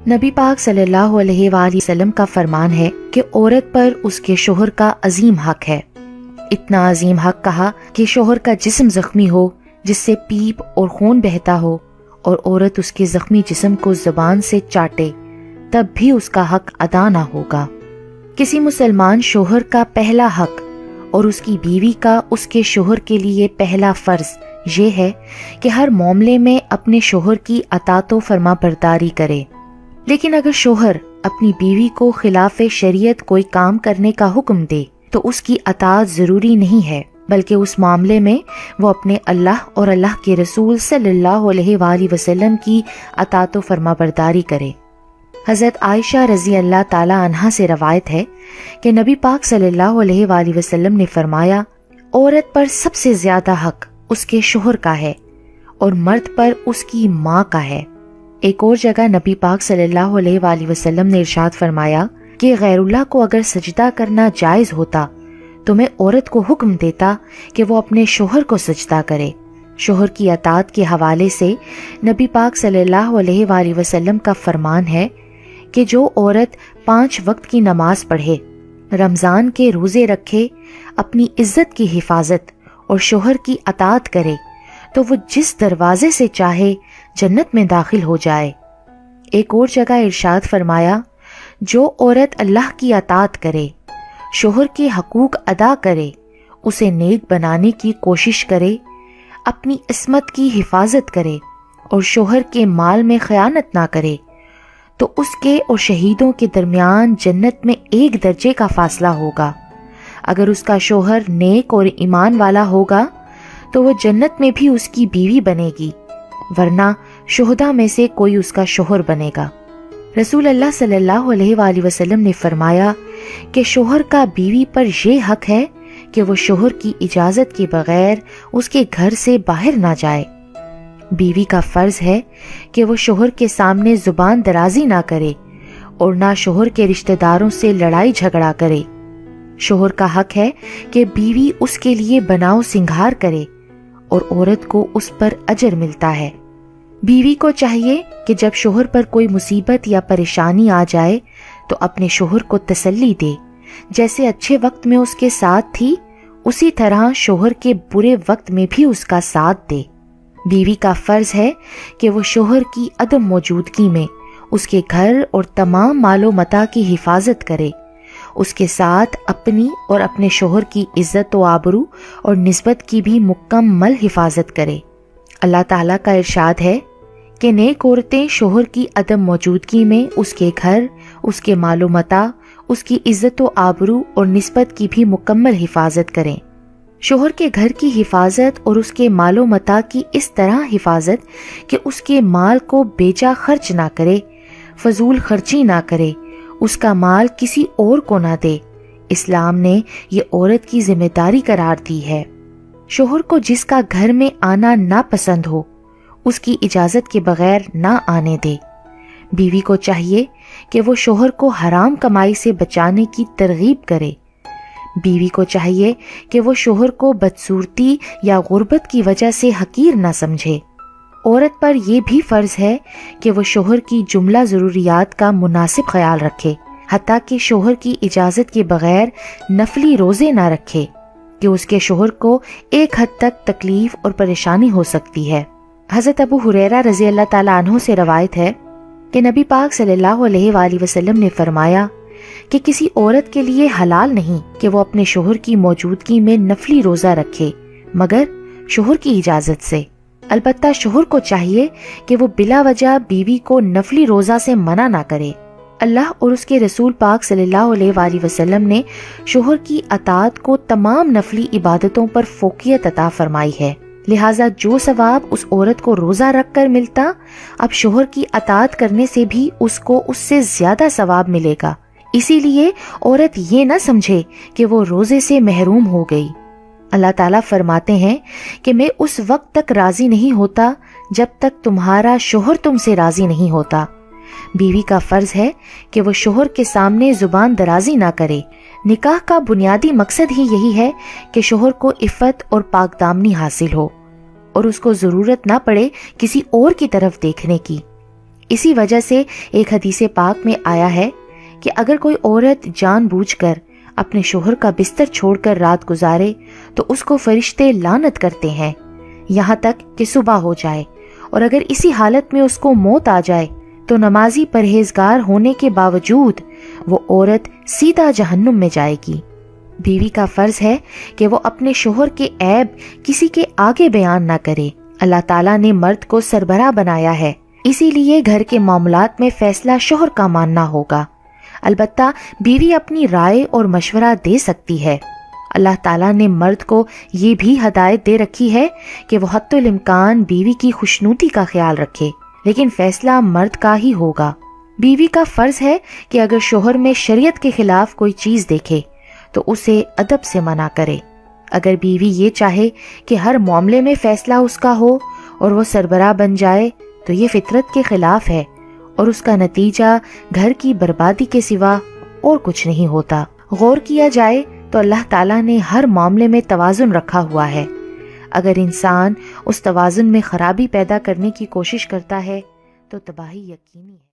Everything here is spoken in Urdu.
نبی پاک صلی اللہ علیہ وآلہ وسلم کا فرمان ہے کہ عورت پر اس کے شوہر کا عظیم حق ہے۔ اتنا عظیم حق کہا کہ شوہر کا جسم زخمی ہو جس سے پیپ اور خون بہتا ہو اور عورت اس کے زخمی جسم کو زبان سے چاٹے تب بھی اس کا حق ادا نہ ہوگا۔ کسی مسلمان شوہر کا پہلا حق اور اس کی بیوی کا اس کے شوہر کے لیے پہلا فرض یہ ہے کہ ہر معاملے میں اپنے شوہر کی اطاعت و فرما برداری کرے۔ لیکن اگر شوہر اپنی بیوی کو خلاف شریعت کوئی کام کرنے کا حکم دے تو اس کی اطاعت ضروری نہیں ہے، بلکہ اس معاملے میں وہ اپنے اللہ اور اللہ کے رسول صلی اللہ علیہ وآلہ وسلم کی اطاعت و فرما برداری کرے۔ حضرت عائشہ رضی اللہ تعالی عنہا سے روایت ہے کہ نبی پاک صلی اللہ علیہ وآلہ وسلم نے فرمایا، عورت پر سب سے زیادہ حق اس کے شوہر کا ہے اور مرد پر اس کی ماں کا ہے۔ ایک اور جگہ نبی پاک صلی اللہ علیہ وآلہ وسلم نے ارشاد فرمایا کہ غیر اللہ کو اگر سجدہ کرنا جائز ہوتا تو میں عورت کو حکم دیتا کہ وہ اپنے شوہر کو سجدہ کرے۔ شوہر کی اطاعت کے حوالے سے نبی پاک صلی اللہ علیہ وآلہ وسلم کا فرمان ہے کہ جو عورت 5 وقت کی نماز پڑھے، رمضان کے روزے رکھے، اپنی عزت کی حفاظت اور شوہر کی اطاعت کرے تو وہ جس دروازے سے چاہے جنت میں داخل ہو جائے۔ ایک اور جگہ ارشاد فرمایا، جو عورت اللہ کی اطاعت کرے، شوہر کے حقوق ادا کرے، اسے نیک بنانے کی کوشش کرے، اپنی عصمت کی حفاظت کرے اور شوہر کے مال میں خیانت نہ کرے تو اس کے اور شہیدوں کے درمیان جنت میں 1 درجے کا فاصلہ ہوگا۔ اگر اس کا شوہر نیک اور ایمان والا ہوگا تو وہ جنت میں بھی اس کی بیوی بنے گی، ورنہ شہداء میں سے کوئی اس کا شوہر بنے گا۔ رسول اللہ صلی اللہ علیہ وآلہ وسلم نے فرمایا کہ شوہر کا بیوی پر یہ حق ہے کہ وہ شوہر کی اجازت کے بغیر اس کے گھر سے باہر نہ جائے۔ بیوی کا فرض ہے کہ وہ شوہر کے سامنے زبان درازی نہ کرے اور نہ شوہر کے رشتہ داروں سے لڑائی جھگڑا کرے۔ شوہر کا حق ہے کہ بیوی اس کے لیے بناؤ سنگھار کرے اور عورت کو اس پر اجر ملتا ہے۔ بیوی کو چاہیے کہ جب شوہر پر کوئی مصیبت یا پریشانی آ جائے تو اپنے شوہر کو تسلی دے، جیسے اچھے وقت میں اس کے ساتھ تھی اسی طرح شوہر کے برے وقت میں بھی اس کا ساتھ دے۔ بیوی کا فرض ہے کہ وہ شوہر کی عدم موجودگی میں اس کے گھر اور تمام مال و متاع کی حفاظت کرے، اس کے ساتھ اپنی اور اپنے شوہر کی عزت و آبرو اور نسبت کی بھی مکمل حفاظت کرے۔ اللہ تعالیٰ کا ارشاد ہے کہ نیک عورتیں شوہر کی عدم موجودگی میں اس کے گھر، اس کے مال و متاع، اس کی عزت و آبرو اور نسبت کی بھی مکمل حفاظت کریں۔ شوہر کے گھر کی حفاظت اور اس کے مال و متاع کی اس طرح حفاظت کہ اس کے مال کو بیجا خرچ نہ کرے، فضول خرچی نہ کرے، اس کا مال کسی اور کو نہ دے۔ اسلام نے یہ عورت کی ذمہ داری قرار دی ہے۔ شوہر کو جس کا گھر میں آنا ناپسند ہو اس کی اجازت کے بغیر نہ آنے دے۔ بیوی کو چاہیے کہ وہ شوہر کو حرام کمائی سے بچانے کی ترغیب کرے۔ بیوی کو چاہیے کہ وہ شوہر کو بدصورتی یا غربت کی وجہ سے حقیر نہ سمجھے۔ عورت پر یہ بھی فرض ہے کہ وہ شوہر کی جملہ ضروریات کا مناسب خیال رکھے، حتیٰ کہ شوہر کی اجازت کے بغیر نفلی روزے نہ رکھے کہ اس کے شوہر کو ایک حد تک تکلیف اور پریشانی ہو سکتی ہے۔ حضرت ابو ہریرہ رضی اللہ تعالیٰ عنہ سے روایت ہے کہ نبی پاک صلی اللہ علیہ وآلہ وسلم نے فرمایا کہ کسی عورت کے لیے حلال نہیں کہ وہ اپنے شوہر کی موجودگی میں نفلی روزہ رکھے مگر شوہر کی اجازت سے۔ البتہ شوہر کو چاہیے کہ وہ بلا وجہ بیوی کو نفلی روزہ سے منع نہ کرے۔ اللہ اور اس کے رسول پاک صلی اللہ علیہ وآلہ وسلم نے شوہر کی اطاعت کو تمام نفلی عبادتوں پر فوقیت عطا فرمائی ہے، لہٰذا جو ثواب اس عورت کو روزہ رکھ کر ملتا، اب شوہر کی اطاعت کرنے سے بھی اس کو اس سے زیادہ ثواب ملے گا۔ اسی لیے عورت یہ نہ سمجھے کہ وہ روزے سے محروم ہو گئی۔ اللہ تعالیٰ فرماتے ہیں کہ میں اس وقت تک راضی نہیں ہوتا جب تک تمہارا شوہر تم سے راضی نہیں ہوتا۔ بیوی کا فرض ہے کہ وہ شوہر کے سامنے زبان درازی نہ کرے۔ نکاح کا بنیادی مقصد ہی یہی ہے کہ شوہر کو عفت اور پاک دامنی حاصل ہو اور اس کو ضرورت نہ پڑے کسی اور کی طرف دیکھنے کی۔ اسی وجہ سے ایک حدیث پاک میں آیا ہے کہ اگر کوئی عورت جان بوجھ کر اپنے شوہر کا بستر چھوڑ کر رات گزارے تو اس کو فرشتے لعنت کرتے ہیں یہاں تک کہ صبح ہو جائے، اور اگر اسی حالت میں اس کو موت آ جائے تو نمازی پرہیزگار ہونے کے باوجود وہ عورت سیدھا جہنم میں جائے گی۔ بیوی کا فرض ہے کہ وہ اپنے شوہر کے عیب کسی کے آگے بیان نہ کرے۔ اللہ تعالیٰ نے مرد کو سربراہ بنایا ہے، اسی لیے گھر کے معاملات میں فیصلہ شوہر کا ماننا ہوگا۔ البتہ بیوی اپنی رائے اور مشورہ دے سکتی ہے۔ اللہ تعالیٰ نے مرد کو یہ بھی ہدایت دے رکھی ہے کہ وہ حتی الامکان بیوی کی خوشنودی کا خیال رکھے، لیکن فیصلہ مرد کا ہی ہوگا۔ بیوی کا فرض ہے کہ اگر شوہر میں شریعت کے خلاف کوئی چیز دیکھے تو اسے ادب سے منع کرے۔ اگر بیوی یہ چاہے کہ ہر معاملے میں فیصلہ اس کا ہو اور وہ سربراہ بن جائے تو یہ فطرت کے خلاف ہے، اور اس کا نتیجہ گھر کی بربادی کے سوا اور کچھ نہیں ہوتا۔ غور کیا جائے تو اللہ تعالیٰ نے ہر معاملے میں توازن رکھا ہوا ہے۔ اگر انسان اس توازن میں خرابی پیدا کرنے کی کوشش کرتا ہے تو تباہی یقینی ہے۔